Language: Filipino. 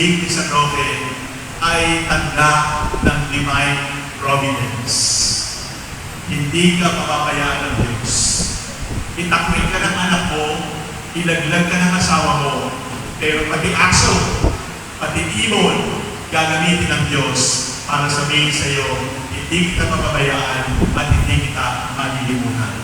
pag-ibig ni San Roque ay tanda ng divine providence. Hindi ka papabayaan ng Diyos. Itakwil ka ng anak mo, ilaglag ka ng asawa mo, pero pati aso, pati ibon, gagamitin ng Diyos para sabihin sa iyo, hindi kita papabayaan at hindi kita malilimutan.